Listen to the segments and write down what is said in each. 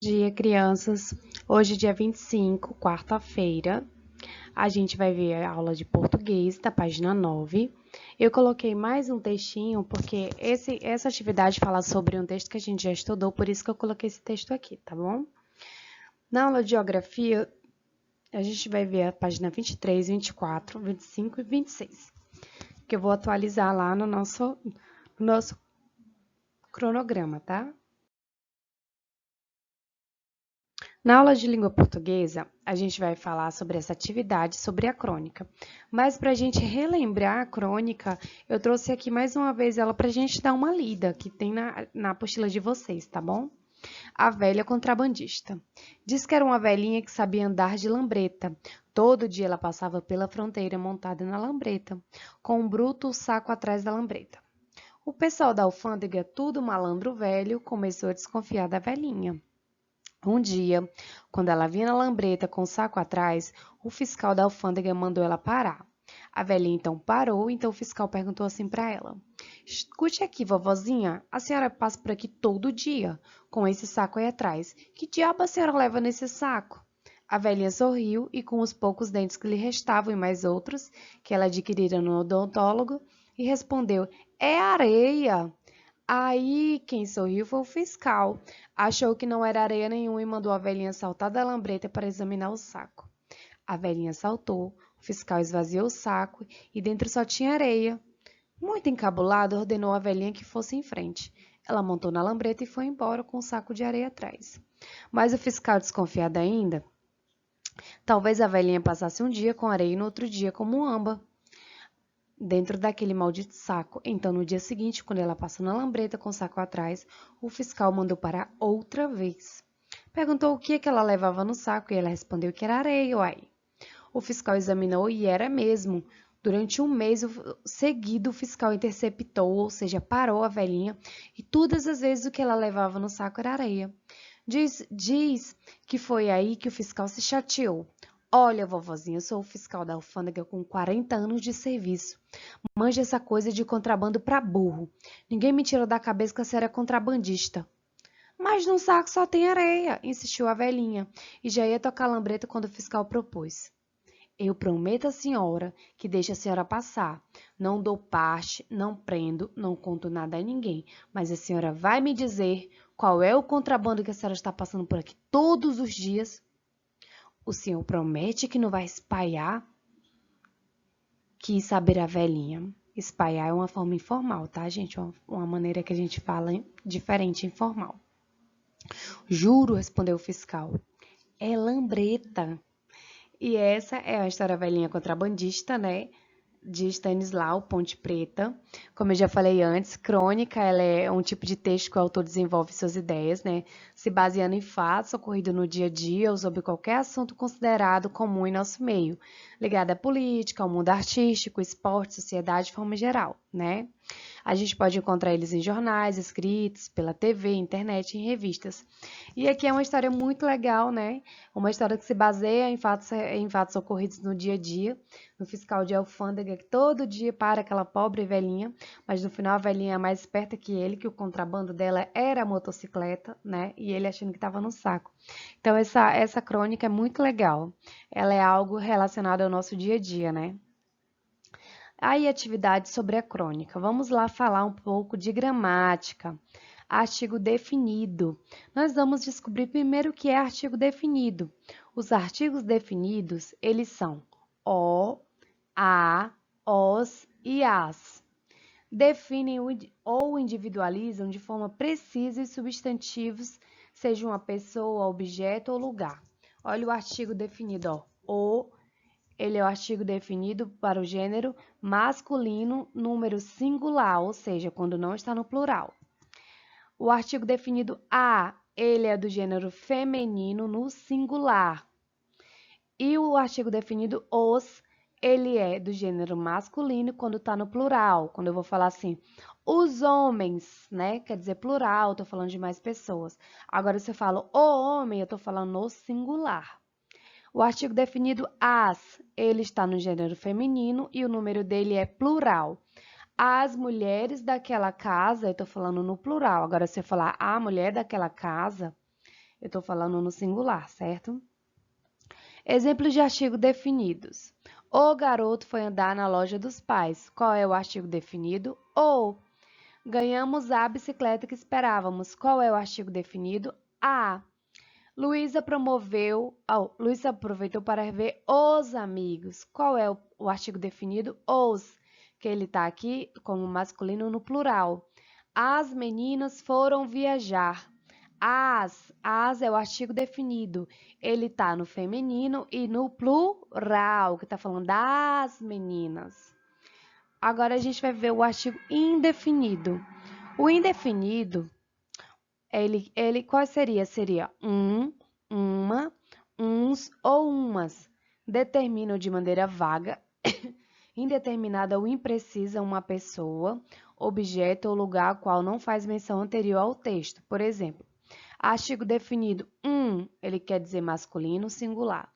Dia, crianças. Hoje, dia 25, quarta-feira, a gente vai ver a aula de português da página 9. Eu coloquei mais um textinho porque essa atividade fala sobre um texto que a gente já estudou, por isso que eu coloquei esse texto aqui, tá bom? Na aula de geografia, a gente vai ver a página 23, 24, 25 e 26, que eu vou atualizar lá no nosso cronograma, tá? Na aula de língua portuguesa, a gente vai falar sobre essa atividade, sobre a crônica. Mas para a gente relembrar a crônica, eu trouxe aqui mais uma vez ela para a gente dar uma lida, que tem na apostila de vocês, tá bom? A velha contrabandista. Diz que era uma velhinha que sabia andar de lambreta. Todo dia ela passava pela fronteira montada na lambreta, com um bruto saco atrás da lambreta. O pessoal da alfândega, tudo malandro velho, começou a desconfiar da velhinha. Um dia, quando ela vinha na lambreta com o saco atrás, o fiscal da alfândega mandou ela parar. A velhinha então parou, então o fiscal perguntou assim para ela: Escute aqui, vovozinha, a senhora passa por aqui todo dia, com esse saco aí atrás. Que diabo a senhora leva nesse saco? A velhinha sorriu e, com os poucos dentes que lhe restavam e mais outros que ela adquirira no odontólogo, e respondeu: É areia. Aí quem sorriu foi o fiscal. Achou que não era areia nenhuma e mandou a velhinha saltar da lambreta para examinar o saco. A velhinha saltou, o fiscal esvaziou o saco e dentro só tinha areia. Muito encabulado, ordenou a velhinha que fosse em frente. Ela montou na lambreta e foi embora com o saco de areia atrás. Mas o fiscal, desconfiado ainda, talvez a velhinha passasse um dia com areia e no outro dia como um amba dentro daquele maldito saco. Então, no dia seguinte, quando ela passou na lambreta com o saco atrás, o fiscal mandou parar outra vez. Perguntou o que ela levava no saco e ela respondeu que era areia, uai. O fiscal examinou e era mesmo. Durante um mês seguido, o fiscal interceptou, ou seja, parou a velhinha, e todas as vezes o que ela levava no saco era areia. Diz que foi aí que o fiscal se chateou. Olha, vovozinha, eu sou o fiscal da alfândega com 40 anos de serviço. Manja essa coisa de contrabando pra burro. Ninguém me tira da cabeça que a senhora é contrabandista. Mas num saco só tem areia, insistiu a velhinha, e já ia tocar a lambreta quando o fiscal propôs. Eu prometo à senhora que deixo a senhora passar. Não dou parte, não prendo, não conto nada a ninguém. Mas a senhora vai me dizer qual é o contrabando que a senhora está passando por aqui todos os dias? O senhor promete que não vai espalhar? Quis saber a velhinha. Espalhar é uma forma informal, tá, gente? Uma maneira que a gente fala diferente, informal. Juro, respondeu o fiscal. É lambreta. E essa é a história velhinha contrabandista, né? De Stanislau Ponte Preta. Como eu já falei antes, crônica ela é um tipo de texto que o autor desenvolve suas ideias, né? Se baseando em fatos ocorridos no dia a dia ou sobre qualquer assunto considerado comum em nosso meio, ligado à política, ao mundo artístico, esporte, sociedade de forma geral, né? A gente pode encontrar eles em jornais, escritos, pela TV, internet e em revistas. E aqui é uma história muito legal, né? Uma história que se baseia em fatos ocorridos no dia a dia, no fiscal de alfândega que todo dia para aquela pobre velhinha, mas no final a velhinha é mais esperta que ele, que o contrabando dela era a motocicleta, né? E ele achando que estava no saco. Então essa crônica é muito legal. Ela é algo relacionado ao nosso dia a dia, né? Aí, atividade sobre a crônica. Vamos lá falar um pouco de gramática. Artigo definido. Nós vamos descobrir primeiro o que é artigo definido. Os artigos definidos, eles são o, a, os e as. Definem ou individualizam de forma precisa os substantivos, seja uma pessoa, objeto ou lugar. Olha o artigo definido, ó. O, ele é o artigo definido para o gênero masculino, número singular, ou seja, quando não está no plural. O artigo definido a, ele é do gênero feminino no singular. E o artigo definido os, ele é do gênero masculino quando está no plural. Quando eu vou falar assim, os homens, né? Quer dizer plural, estou falando de mais pessoas. Agora, se eu falo o homem, eu estou falando no singular. O artigo definido as, ele está no gênero feminino e o número dele é plural. As mulheres daquela casa, eu estou falando no plural. Agora, se eu falar a mulher daquela casa, Eu estou falando no singular, certo? Exemplos de artigo definidos. O garoto foi andar na loja dos pais. Qual é o artigo definido? Ou ganhamos a bicicleta que esperávamos. Qual é o artigo definido? A. Luísa aproveitou para ver os amigos. Qual é o artigo definido? Os, que ele está aqui como masculino no plural. As meninas foram viajar. As é o artigo definido. Ele está no feminino e no plural, que está falando das meninas. Agora a gente vai ver o artigo indefinido. O indefinido, qual seria? Seria uma, uns ou umas. Determinam de maneira vaga, indeterminada ou imprecisa uma pessoa, objeto ou lugar ao qual não faz menção anterior ao texto. Por exemplo, artigo definido ele quer dizer masculino, singular.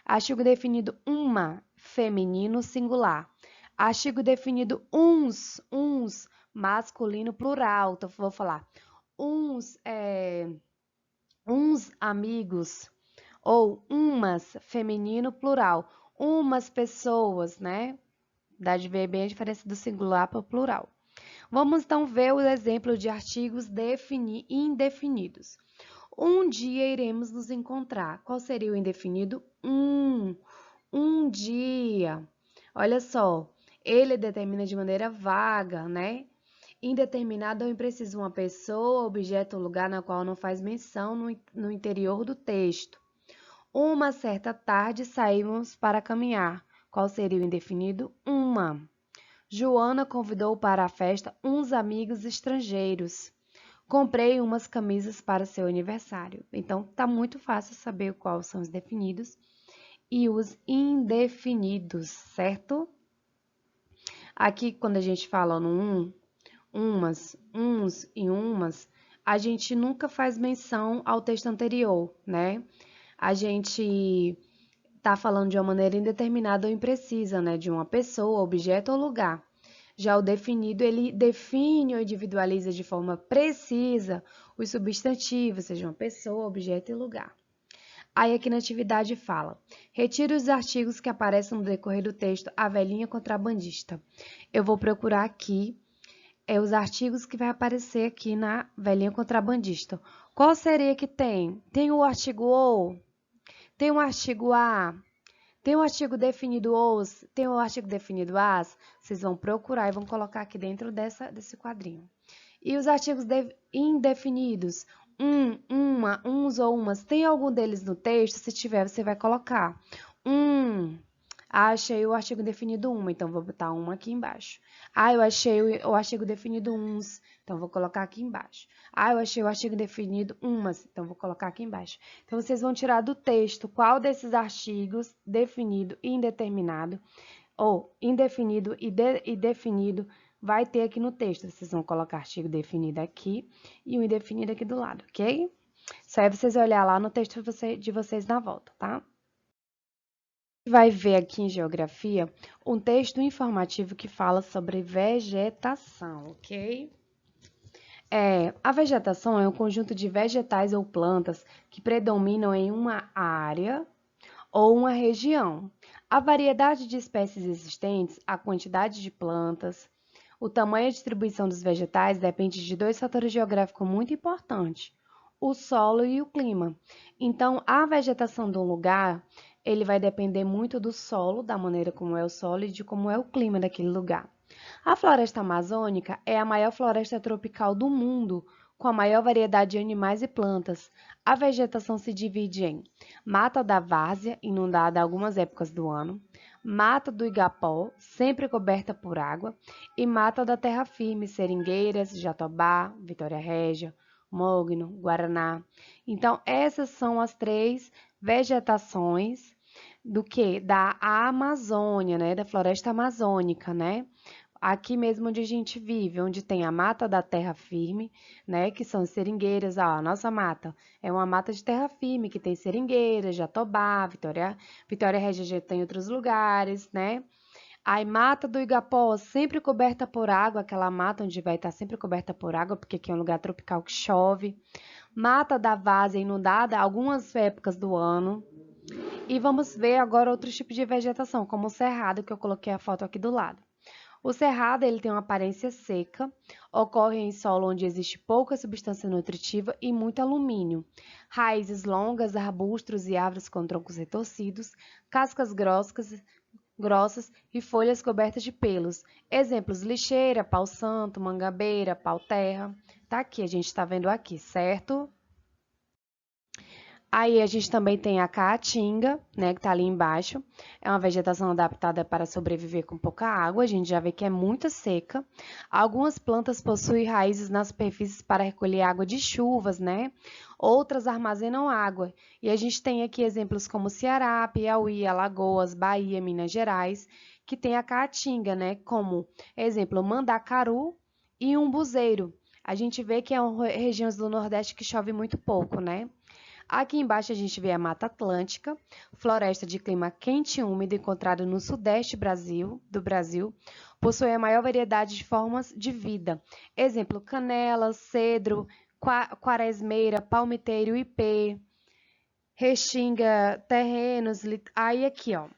Artigo definido uma, feminino, singular. Artigo definido uns, masculino, plural. Então, vou falar uns amigos, ou umas, feminino, plural. Umas pessoas, né? Dá de ver bem a diferença do singular para o plural. Vamos então ver o exemplo de artigos indefinidos. Um dia iremos nos encontrar. Qual seria o indefinido? Um dia. Olha só, ele determina de maneira vaga, né? Indeterminado ou impreciso uma pessoa, objeto ou lugar na qual não faz menção no interior do texto. Uma certa tarde saímos para caminhar. Qual seria o indefinido? Uma. Joana convidou para a festa uns amigos estrangeiros. Comprei umas camisas para seu aniversário. Então, tá muito fácil saber quais são os definidos e os indefinidos, certo? Aqui, quando a gente fala no umas, uns e umas, a gente nunca faz menção ao texto anterior, né? A gente tá falando de uma maneira indeterminada ou imprecisa, né? De uma pessoa, objeto ou lugar. Já o definido, ele define ou individualiza de forma precisa os substantivos, seja uma pessoa, objeto e lugar. Aí aqui na atividade fala, retire os artigos que aparecem no decorrer do texto, a velhinha contrabandista. Eu vou procurar aqui os artigos que vai aparecer aqui na velhinha contrabandista. Qual seria que tem? Tem o artigo ou, tem o artigo a, tem o artigo definido os, tem o artigo definido as. Vocês vão procurar e vão colocar aqui dentro desse quadrinho. E os artigos indefinidos, uma, uns ou umas, tem algum deles no texto? Se tiver, você vai colocar. Achei o artigo definido uma, então vou botar uma aqui embaixo. Eu achei o artigo definido uns, então vou colocar aqui embaixo. Eu achei o artigo definido umas, então vou colocar aqui embaixo. Então, vocês vão tirar do texto qual desses artigos, definido e indeterminado, ou indefinido e definido, vai ter aqui no texto. Vocês vão colocar artigo definido aqui e o indefinido aqui do lado, ok? Isso aí vocês vão olhar lá no texto de vocês na volta, tá? Vai ver aqui em geografia um texto informativo que fala sobre vegetação, ok? A vegetação é um conjunto de vegetais ou plantas que predominam em uma área ou uma região. A variedade de espécies existentes, a quantidade de plantas, o tamanho e a distribuição dos vegetais depende de dois fatores geográficos muito importantes, o solo e o clima. Então, a vegetação de um lugar, ele vai depender muito do solo, da maneira como é o solo e de como é o clima daquele lugar. A floresta amazônica é a maior floresta tropical do mundo, com a maior variedade de animais e plantas. A vegetação se divide em mata da várzea, inundada algumas épocas do ano, mata do igapó, sempre coberta por água, e mata da terra firme, seringueiras, jatobá, Vitória Régia, mogno, guaraná. Então, essas são as três vegetações do que? Da Amazônia, né? Da floresta amazônica, né? Aqui mesmo onde a gente vive, onde tem a mata da terra firme, né, que são seringueiras, a nossa mata é uma mata de terra firme, que tem seringueiras, jatobá, Vitória Régia já tem outros lugares, né? Aí, mata do Igapó, sempre coberta por água, aquela mata onde vai estar sempre coberta por água, porque aqui é um lugar tropical que chove. Mata da várzea inundada algumas épocas do ano. E vamos ver agora outros tipos de vegetação, como o cerrado, que eu coloquei a foto aqui do lado. O cerrado ele tem uma aparência seca, ocorre em solo onde existe pouca substância nutritiva e muito alumínio. Raízes longas, arbustos e árvores com troncos retorcidos, cascas grossas e folhas cobertas de pelos. Exemplos: lixeira, pau-santo, mangabeira, pau-terra. Tá aqui, a gente está vendo aqui, certo? Aí a gente também tem a caatinga, né, que está ali embaixo. É uma vegetação adaptada para sobreviver com pouca água. A gente já vê que é muito seca. Algumas plantas possuem raízes nas superfícies para recolher água de chuvas, né? Outras armazenam água. E a gente tem aqui exemplos como Ceará, Piauí, Alagoas, Bahia, Minas Gerais, que tem a caatinga, né? Como exemplo, mandacaru e umbuzeiro. A gente vê que é uma regiões do Nordeste que chove muito pouco, né? Aqui embaixo a gente vê a Mata Atlântica, floresta de clima quente e úmido encontrada no sudeste do Brasil, possui a maior variedade de formas de vida. Exemplo, canela, cedro, quaresmeira, palmiteiro, ipê, restinga, terrenos, aí aqui, ó.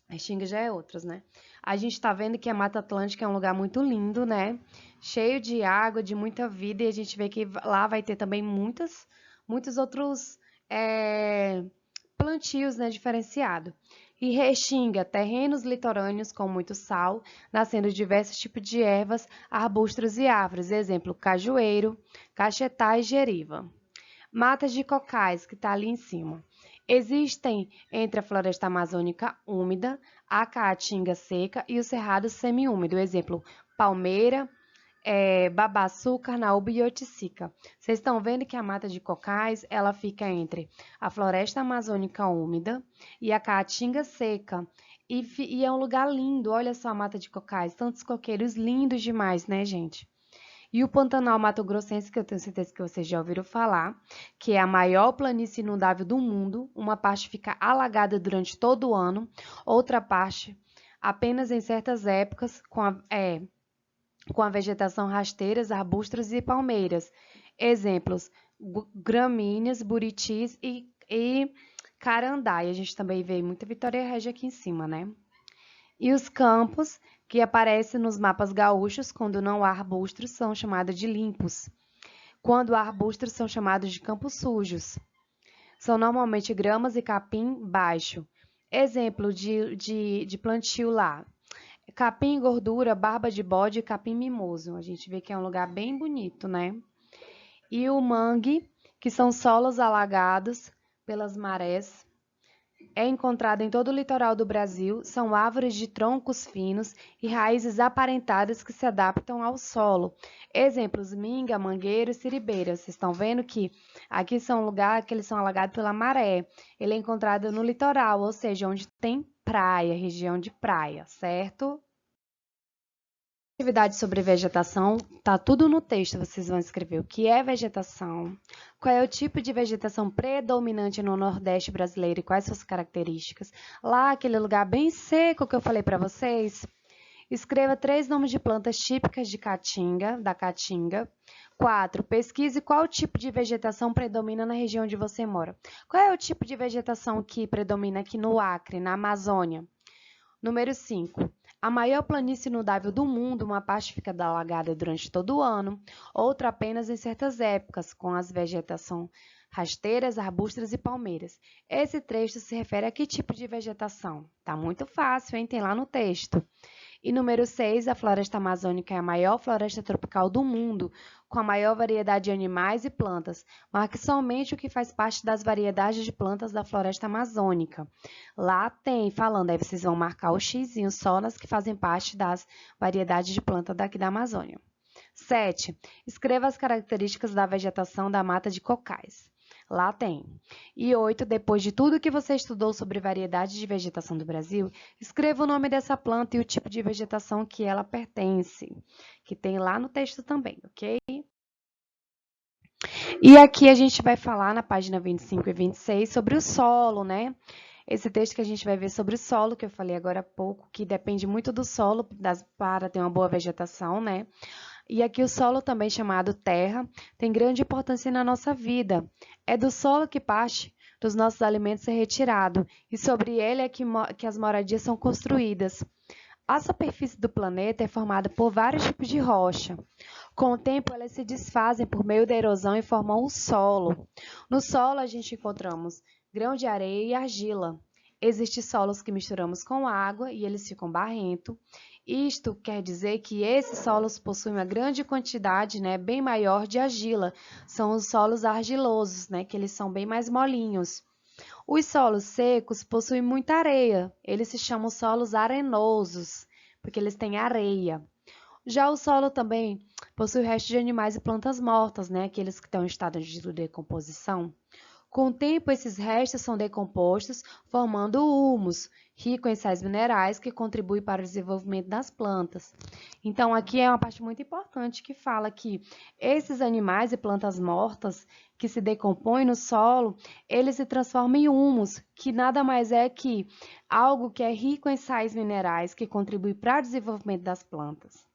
Restinga já é outras, né? A gente está vendo que a Mata Atlântica é um lugar muito lindo, né? Cheio de água, de muita vida, e a gente vê que lá vai ter também muitos outros plantios, né, diferenciados. E Restinga, terrenos litorâneos com muito sal, nascendo diversos tipos de ervas, arbustos e árvores, exemplo, cajueiro, caxetá e jeriva. Matas de cocais, que está ali em cima. Existem entre a floresta amazônica úmida, a caatinga seca e o cerrado semiúmido, exemplo, palmeira, babaçu, carnaúba e oiticica. Vocês estão vendo que a mata de cocais, ela fica entre a floresta amazônica úmida e a caatinga seca. E é um lugar lindo, olha só a mata de cocais, tantos coqueiros lindos demais, né, gente? E o Pantanal Mato Grossense, que eu tenho certeza que vocês já ouviram falar, que é a maior planície inundável do mundo. Uma parte fica alagada durante todo o ano, outra parte apenas em certas épocas, com a vegetação rasteiras, arbustos e palmeiras. Exemplos: gramíneas, buritis e carandá. E a gente também vê muita Vitória Régia aqui em cima, né? E os campos que aparecem nos mapas gaúchos, quando não há arbustos, são chamados de limpos. Quando há arbustos, são chamados de campos sujos. São normalmente gramas e capim baixo. Exemplo de plantio lá: capim gordura, barba de bode e capim mimoso. A gente vê que é um lugar bem bonito, né? E o mangue, que são solos alagados pelas marés, é encontrado em todo o litoral do Brasil. São árvores de troncos finos e raízes aparentadas que se adaptam ao solo. Exemplos: minga, mangueiro e siribeira. Vocês estão vendo que aqui são lugares que eles são alagados pela maré. Ele é encontrado no litoral, ou seja, onde tem praia, região de praia, certo? Atividade sobre vegetação, tá tudo no texto, vocês vão escrever o que é vegetação, qual é o tipo de vegetação predominante no Nordeste brasileiro e quais suas características. Lá, aquele lugar bem seco que eu falei para vocês, escreva 3 nomes de plantas típicas da caatinga. 4. Pesquise qual tipo de vegetação predomina na região onde você mora. Qual é o tipo de vegetação que predomina aqui no Acre, na Amazônia? Número 5. A maior planície inundável do mundo, uma parte fica alagada durante todo o ano, outra apenas em certas épocas, com as vegetação rasteiras, arbustos e palmeiras. Esse trecho se refere a que tipo de vegetação? Tá muito fácil, hein? Tem lá no texto. E número 6, a floresta amazônica é a maior floresta tropical do mundo, com a maior variedade de animais e plantas. Marque somente o que faz parte das variedades de plantas da floresta amazônica. Lá tem, falando, aí vocês vão marcar o xizinho só nas que fazem parte das variedades de planta daqui da Amazônia. 7. Escreva as características da vegetação da mata de cocais. Lá tem. E 8, depois de tudo que você estudou sobre variedades de vegetação do Brasil, escreva o nome dessa planta e o tipo de vegetação que ela pertence, que tem lá no texto também, ok? E aqui a gente vai falar na página 25 e 26 sobre o solo, né? Esse texto que a gente vai ver sobre o solo, que eu falei agora há pouco, que depende muito do solo para ter uma boa vegetação, né? E aqui o solo, também chamado terra, tem grande importância na nossa vida. É do solo que parte dos nossos alimentos ser retirado, e sobre ele é que as moradias são construídas. A superfície do planeta é formada por vários tipos de rocha. Com o tempo, elas se desfazem por meio da erosão e formam o solo. No solo, a gente encontramos grão de areia e argila. Existem solos que misturamos com água e eles ficam barrentos. Isto quer dizer que esses solos possuem uma grande quantidade, né, bem maior de argila. São os solos argilosos, né, que eles são bem mais molinhos. Os solos secos possuem muita areia. Eles se chamam solos arenosos, porque eles têm areia. Já o solo também possui restos de animais e plantas mortas, né, aqueles que estão em estado de decomposição. Com o tempo, esses restos são decompostos, formando humus, rico em sais minerais que contribui para o desenvolvimento das plantas. Então, aqui é uma parte muito importante que fala que esses animais e plantas mortas que se decompõem no solo, eles se transformam em humus, que nada mais é que algo que é rico em sais minerais que contribui para o desenvolvimento das plantas.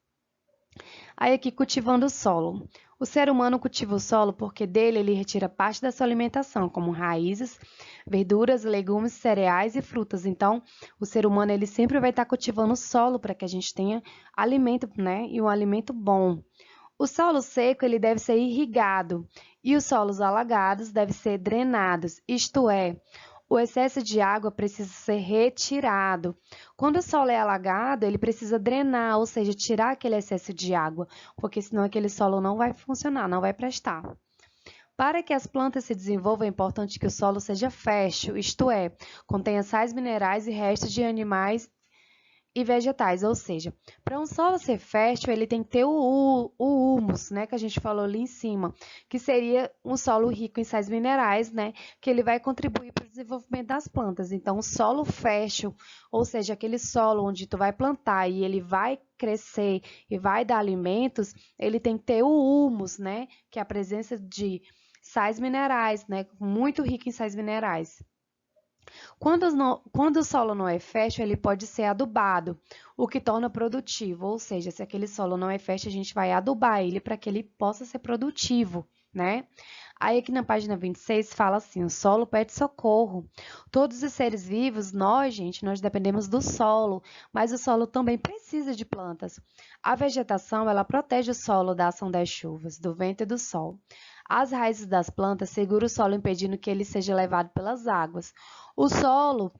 Aí aqui cultivando o solo. O ser humano cultiva o solo porque dele ele retira parte da sua alimentação, como raízes, verduras, legumes, cereais e frutas. Então, o ser humano ele sempre vai estar cultivando o solo para que a gente tenha alimento, né? E um alimento bom. O solo seco ele deve ser irrigado e os solos alagados devem ser drenados, isto é, o excesso de água precisa ser retirado. Quando o solo é alagado, ele precisa drenar, ou seja, tirar aquele excesso de água, porque senão aquele solo não vai funcionar, não vai prestar. Para que as plantas se desenvolvam, é importante que o solo seja fértil, isto é, contenha sais minerais e restos de animais e vegetais, ou seja, para um solo ser fértil, ele tem que ter o humus, né, que a gente falou ali em cima, que seria um solo rico em sais minerais, né, que ele vai contribuir para o desenvolvimento das plantas. Então, o solo fértil, ou seja, aquele solo onde tu vai plantar e ele vai crescer e vai dar alimentos, ele tem que ter o humus, né, que é a presença de sais minerais, né, muito rico em sais minerais. Quando o solo não é fértil, ele pode ser adubado, o que torna produtivo. Ou seja, se aquele solo não é fértil, a gente vai adubar ele para que ele possa ser produtivo, né? Aí aqui na página 26 fala assim, o solo pede socorro. Todos os seres vivos, nós dependemos do solo, mas o solo também precisa de plantas. A vegetação, ela protege o solo da ação das chuvas, do vento e do sol. As raízes das plantas seguram o solo impedindo que ele seja levado pelas águas. O solo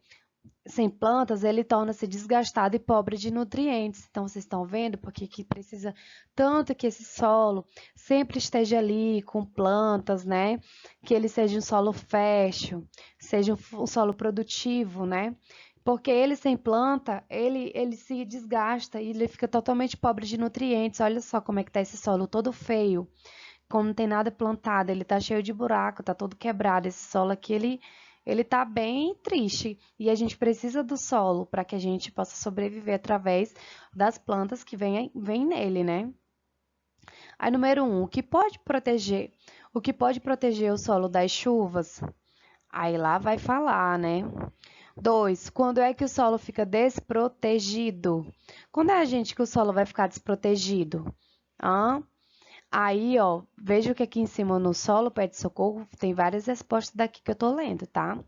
sem plantas, ele torna-se desgastado e pobre de nutrientes. Então, vocês estão vendo porque que precisa tanto que esse solo sempre esteja ali com plantas, né? Que ele seja um solo fértil, seja um solo produtivo, né? Porque ele sem planta, ele se desgasta e ele fica totalmente pobre de nutrientes. Olha só como é que está esse solo todo feio. Como não tem nada plantado, ele tá cheio de buraco, tá todo quebrado. Esse solo aqui, ele tá bem triste. E a gente precisa do solo para que a gente possa sobreviver através das plantas que vêm nele, né? Aí, número 1, o que pode proteger? O que pode proteger o solo das chuvas? Aí lá vai falar, né? 2, quando é que o solo fica desprotegido? Quando é a gente que o solo vai ficar desprotegido? Aí, ó, veja que aqui em cima no solo pede socorro, tem várias respostas daqui que eu tô lendo, tá?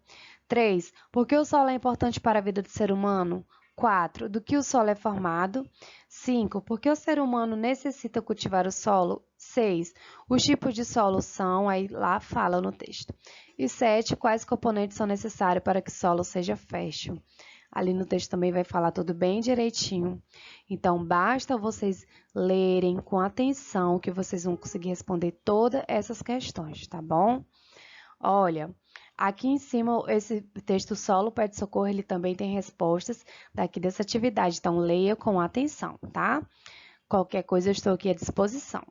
3. Por que o solo é importante para a vida do ser humano? 4. Do que o solo é formado? 5. Por que o ser humano necessita cultivar o solo? 6. Os tipos de solo são, aí lá fala no texto. E 7. Quais componentes são necessários para que o solo seja fértil? Ali no texto também vai falar tudo bem direitinho. Então, basta vocês lerem com atenção que vocês vão conseguir responder todas essas questões, tá bom? Olha, aqui em cima, esse texto solo pede socorro, ele também tem respostas daqui dessa atividade. Então, leia com atenção, tá? Qualquer coisa, eu estou aqui à disposição.